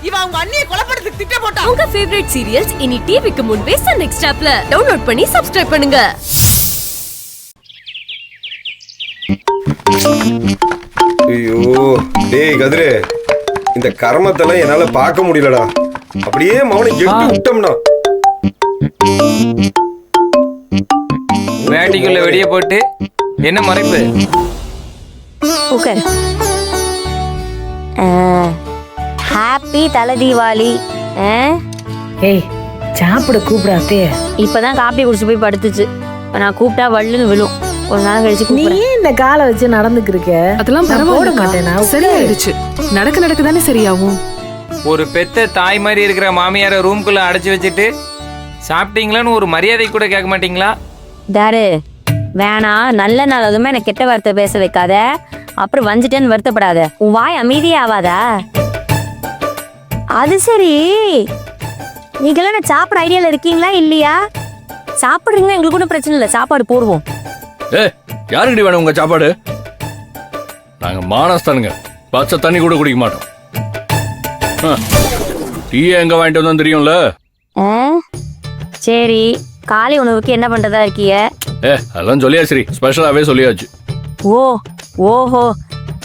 இவன் அவங்க அண்ணியை கொலைப்படுறதுக்கு திட்டம் போட்டான். உங்க ஃபேவரட் சீரியல்ஸ் இனி டிவிக்கு முன்பே சன் நெக்ஸ்ட் ஆப்ல டவுன்லோட் பண்ணி சப்ஸ்கிரைப் பண்ணுங்க. ஐயோ டேய் கதிரே, இந்த கர்மத்தெல்லாம் என்னால பார்க்க முடியலடா. அப்படியே மௌனை எட்டு விட்டோம்னா வேட்டிக்குள்ள வெடிய போட்டு என்ன மறைப்பு? உட்கார். ஹாப்பி தலை தீபாவளி. ஏய் சாப்பிட கூப்பிடாதே. இப்பதான் காப்பி குடிச்சு போய் படுத்துச்சு. நான் கூப்பிட்டா வள்ளுன்னு விழும். ஒரு நாள் கழிச்சு நீ இந்த காலை வச்சு நடந்துக்கிருக்க. அதெல்லாம் பரவாயில்ல மாட்டேனா, சரியாயிடுச்சு. நடக்க தானே சரியாகும். ஒரு பெத்த தாய் மாதிரி இருக்கிற மாமியார ரூம்குள்ள அடைச்சு வச்சுட்டு சாப்பிட்டீங்களான்னு ஒரு மரியாதை கூட கேட்க மாட்டீங்களா? தாரு வேணாம், நல்ல நாள் அதுவுமே எனக்கு கெட்ட வார்த்தை பேச வைக்காத. அப்புறம் வந்துட்டேன்னு வருத்தப்படாத. உன் வாய் அமைதியே ஆவாதா? அது சரி, நீங்களாம் சாப்பிட ஐடியால இருக்கீங்களா இல்லையா? சாப்பிடுறீங்க, எங்களுக்கு ஒன்றும் பிரச்சனை இல்லை, சாப்பாடு போடுவோம். யாருக்கிட்ட வேணும் உங்க சாப்பாடு? நாங்க மானஸ்தானுங்க, பச்சை தண்ணி கூட குடிக்க மாட்டோம். டீ எங்க வாங்கிட்டு வந்தோம் தெரியும்ல. சரி, காலை உணவுக்கு என்ன பண்றதா இருக்கீங்க? அதெல்லாம் சொல்லியாச்சு, ஸ்பெஷலாவே சொல்லியாச்சு. ஓஹோ,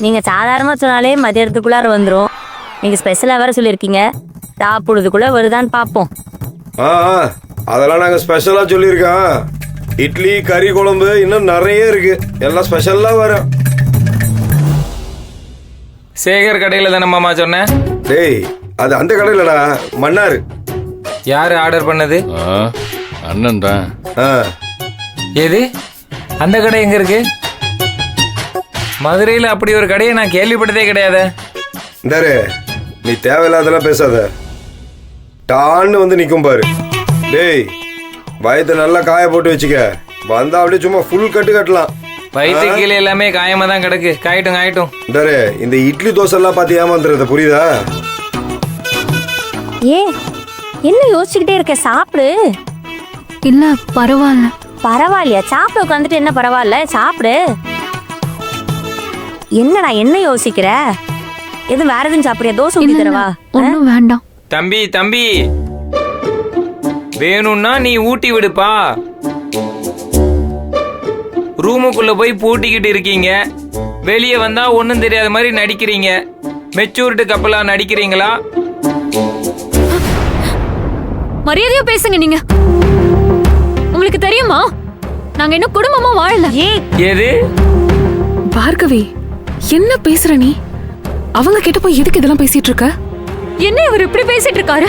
நீங்க சாதாரணமா சொன்னாலே மதியத்துக்குள்ளார வந்துடும். நீங்க ஸ்பெஷலா வேற சொல்லியிருக்கீங்க. சாப்பிடுறதுக்குள்ள வருதான்னு பாப்போம். அதெல்லாம் நாங்க ஸ்பெஷலா சொல்லியிருக்கோம். இட்லி, கறி குழம்பு இன்னும் நிறைய இருக்கு. எல்லாம் ஸ்பெஷலா வரும். சேகர் கடையில தானே மாமா சொன்னேன். டேய் அது அந்த கடையிலடா, மன்னாரு. யாரு ஆர்டர் பண்ணது? அண்ணன் தான். எது அந்த கடை எங்க இருக்கு? மதுரையில் அப்படி ஒரு கடையை நான் கேள்விப்பட்டதே கிடையாது. இந்தாரு, நீ தேவையில்லாதெல்லாம் பேசாத. டான்னு வந்து நிக்கும் பாரு. டேய் வயத்தை நல்லா காய போட்டு வச்சுக்க. வந்தா அப்படியே சும்மா ஃபுல் கட்டு கட்டலாம். வயிற்று கீழே எல்லாமே காயமா தான் கிடக்கு. காயட்டும். இந்தாரு, இந்த இட்லி தோசை எல்லாம் பார்த்து ஏமாந்துறது புரியுதா? என்ன யோசிச்சுக்கிட்டே இருக்க? சாப்பிடு. இல்ல பரவாயில்ல. பரவாயில்லையா? சாப்பிட உட்காந்துட்டு என்ன பரவாயில்ல, சாப்பிடு. என்னடா என்ன யோசிக்கிற? எது வேற எதுவும் சாப்பிடுறியா? தோசை ஊத்தி தரவா? ஒன்னும் வேண்டாம். தம்பி வேணும்னா நீ ஊட்டி விடுப்பா. ரூமுக்குள்ள போய் பூட்டிக்கிட்டு இருக்கீங்க, வெளியே வந்தா ஒன்னும் தெரியாத மாதிரி நடிக்கிறீங்க. மெச்சூரிட்டி கப்பலா நடிக்கிறீங்களா? மரியாதையா பேசுங்க. நீங்க உங்களுக்கு தெரியுமா நாங்க இன்னும் குடும்பமா வாழல. எது? பார்கவி என்ன பேசுற நீ? அவங்க கிட்ட போய் எதுக்கு இதெல்லாம் பேசிட்டு இருக்க? என்ன இவர் இப்படி பேசிட்டு இருக்காரு?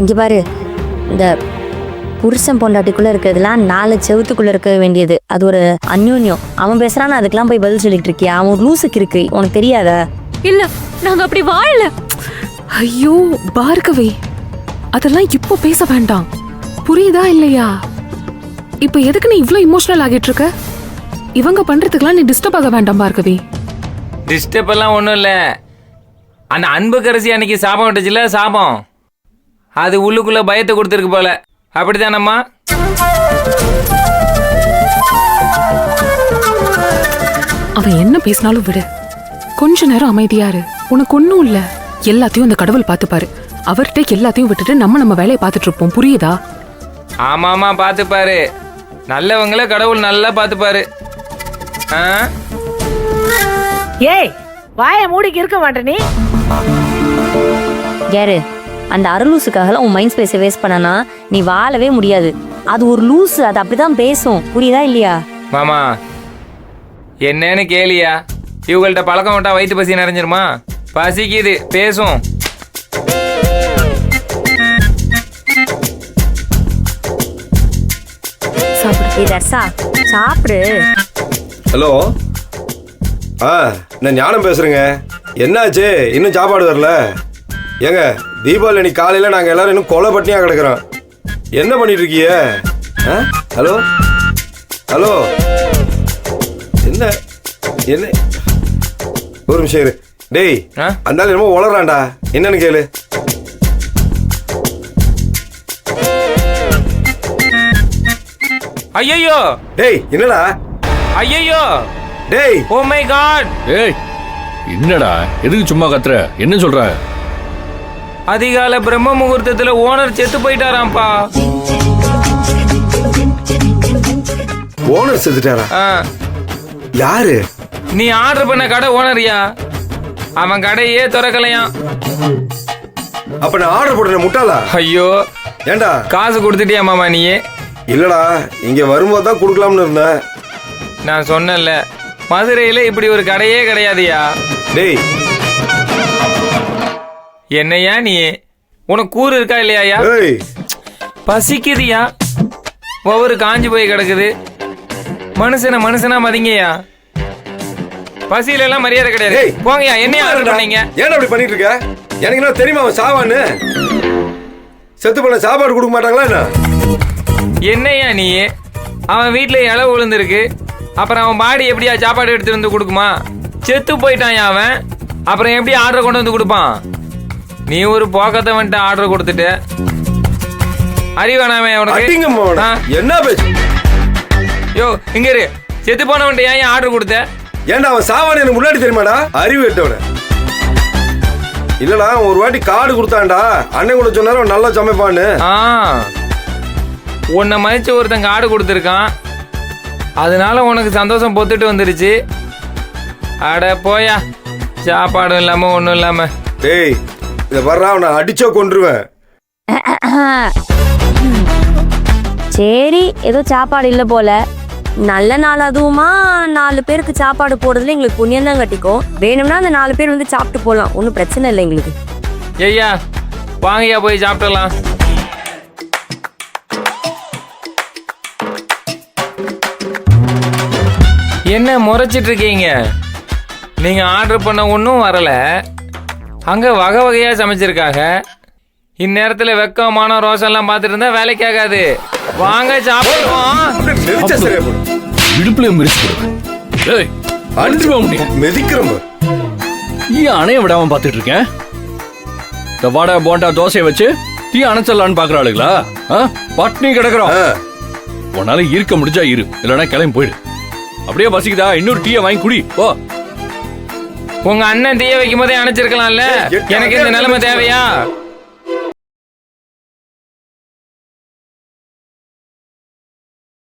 இங்க பாரு, இந்த புருஷன் பொண்டாட்டிக்குள்ள இருக்கிறதுலாம் 4 செவத்துக்குள்ள இருக்க வேண்டியது. அது ஒரு அந்யோன்யம். அவன் பேசுறான்னு அதுக்கெல்லாம் போய் பதில் சொல்லிட்டு இருக்கியா? அவன் ஒரு லூசுக்கு இருக்கு, உனக்கு தெரியாதா? இல்ல நாங்க அப்படி வாழல. ஐயோ பார்கவி, அதெல்லாம் இப்போ பேச வேண்டாம், புரியுதா இல்லையா? இப்ப எதுக்கு நீ இவ்ளோ இமோஷனல் ஆகிட்டு இருக்க? இவங்க பண்றதுக்கெல்லாம் நீ டிஸ்டர்ப் ஆக வேண்டாம் பார்கவி. டிஸ்டர்ப் எல்லாம் ஒண்ணும் இல்ல. அந்த அன்பு கரசி அன்னைக்கு சாபம் விட்டுச்சுல, சாபம் அது உள்ளுக்குள்ள பயத்தை கொடுத்துருக்கு போல. அப்படித்தானம்மா? அவன் என்ன பேசினாலும் விடு, கொஞ்ச நேரம் அமைதியா இரு. உனக்கு ஒண்ணும் இல்ல, எல்லாத்தையும் அந்த கடவுள் பாத்துப்பாரு. அவர்கிட்ட எல்லாத்தையும் விட்டுட்டு நம்ம வேலையை பார்த்துட்டு இருப்போம், புரியுதா? ஆமாமா, பாத்துப்பாரு. நல்லவங்கள கடவுள் நல்லா பாத்துப்பாரு. ஏய் வாய மூடிக்கு இருக்க மாட்டே நீ. யாரு அந்த அருளூசுக்காக உன் மைண்ட் ஸ்பேஸை வேஸ்ட் பண்ணனா நீ வாழவே முடியாது. அது ஒரு லூசு, அது அப்படிதான் பேசும், புரியுதா இல்லையா? மாமா என்னன்னு கேளியா? இவங்கள்ட்ட பழக்கம் விட்டா வயிற்று பசி நிறைஞ்சிருமா? பசிக்குது, பேசும். சாப்பிடு. ஹலோ, நான் ஞானம் பேசுறேங்க. என்னாச்சு, இன்னும் சாப்பாடு வரல? ஏங்க தீபாவளி அன்னைக்கு காலையில நாங்க எல்லாரும் இன்னும் கொலை பட்டினியா கிடக்குறோம். என்ன பண்ணிட்டு இருக்கீங்க? ஹலோ ஹலோ, என்ன என்ன ஒரு நிமிஷம் இரு. டேய் அந்த என்னமோ உளறான்டா, என்னன்னு கேளு. ஐயோ டேய் என்னடா? ஐயோ டேய் ஓ மை காட். ஏய் என்னடா எதுக்கு சும்மா கத்துற? என்ன சொல்ற? அதிகாலை பிரம்ம முகூர்த்தத்துல ஓனர் செத்து போயிட்டாராம்ப்பா. ஓனர் செத்துட்டாரா? ஆ, யாரு? நீ ஆர்டர் பண்ண கடை ஓனரியா? அவன் கடையே திறக்கலையாம். அப்ப நான் ஆர்டர் போட்டேன் முட்டாளா? ஐயோ, ஏண்டா? காசு கொடுத்துட்டியா மாமா நீ? இல்லடா, இங்க வரும்போது தான் கொடுக்கலாம்னு இருந்தேன். நான் சொன்னேன்ல, மதுரையில இப்படி ஒரு கடையே கிடையாதுயா. டேய், என்னையா நீ? உனக்கு கூறு இருக்கா இல்லையாயா? ஏய், பசிக்குதுயா, ஒவ்வொரு காஞ்சி போய் கிடக்குது. மனுஷனா மதிங்கயா. பசியில எல்லாம் மரியாதை கிடையாது. ஏய், போங்கயா. என்னையா ஆர்டர் பண்ணீங்க? ஏன் அப்படி பண்ணிட்டு இருக்க? எனக்கு என்ன தெரியுமா அவன் சாவான்னு? செத்து போன சாப்பாடு கொடுக்க மாட்டாங்களா என்ன? என்னையா நீ? அவன் வீட்டுல இளவு விழுந்திருக்கு, அப்புறம் அவன் பாடி எப்படியா சாப்பாடு எடுத்துட்டு வந்து கொடுக்குமா? செத்து போயிட்டான் அவன், அப்புறம் எப்படி ஆர்டர் கொண்டு வந்து கொடுப்பான்? நீ ஒரு போக்கத்தை வந்துட்டு ஆர்டர் கொடுத்துட்டு அறிவானாமே அடிங்க உனக்கு? மோன. என்ன பேச்சு? யோ இங்க இரு. செத்து போனவன்ட்டு ஏன் ஆர்டர் கொடுத்த? ஏன்டா அவன் சாவான்னு எனக்கு முன்னாடி தெரியுமாடா? அறிவு எட்டவன. இல்லடா, ஒரு வாட்டி கார்டு கொடுத்தான்டா, அண்ணன் கூட சொன்னாரு அவன் நல்லா சமைப்பான்னு. உன்னை மதிச்சு ஒருத்தன் கார்டு கொடுத்துருக்கான், அதனால உனக்கு சந்தோஷம் பொத்துட்டு வந்துருச்சு. அட போயா, சாப்பாடும் இல்லாம ஒன்றும் இல்லாம. டேய், இத வர்றா, அவனை அடிச்சோ கொன்றுவேன். சரி, ஏதோ சாப்பாடு இல்லை போல. நல்ல நாள் அதுவுமா 4 பேருக்கு சாப்பாடு போடுறதுல எங்களுக்கு புண்ணியம் தான் கட்டிக்கும். வேணும்னா அந்த 4 பேர் வந்து சாப்பிட்டு போகலாம், ஒன்றும் பிரச்சனை இல்லை எங்களுக்கு. ஐயா வாங்கய்யா, போய் சாப்பிடலாம். என்ன முறைச்சிட்டு இருக்கீங்க? நீங்க ஆர்டர் பண்ண ஒன்றும் வரல, அங்க வகை வகையா சமைச்சிருக்காங்க. இந்நேரத்துல வெக்கமான ரோசம் எல்லாம் பார்த்துட்டு இருந்தா வேலைக்கு ஆகாது. வாங்க சாப்பிடுவோம். மிதிச்சா சரியா போடும். இடுப்புல மிரிச்சு போடுவேன். ஏய், அடிச்சுவா முடியும். மிதிக்கிறோம். டீ அணைய விடாம பாத்துட்டு இருக்கேன். இந்த வடை போண்டா தோசையை வச்சு டீ அணைச்சிடலான்னு பாக்குற ஆளுங்களா? பட்னி கிடக்குறோம். உன்னால இருக்க முடிஞ்சா இரு, இல்லைன்னா கிளம்பி போயிடு. அப்படியே பசிக்குதா, இன்னொரு டீயை வாங்கி குடி. ஓ, உங்க அண்ணன் தீய வைக்கும் போதே அணைச்சிருக்கலாம்ல. எனக்கு இந்த நிலைமை தேவையா?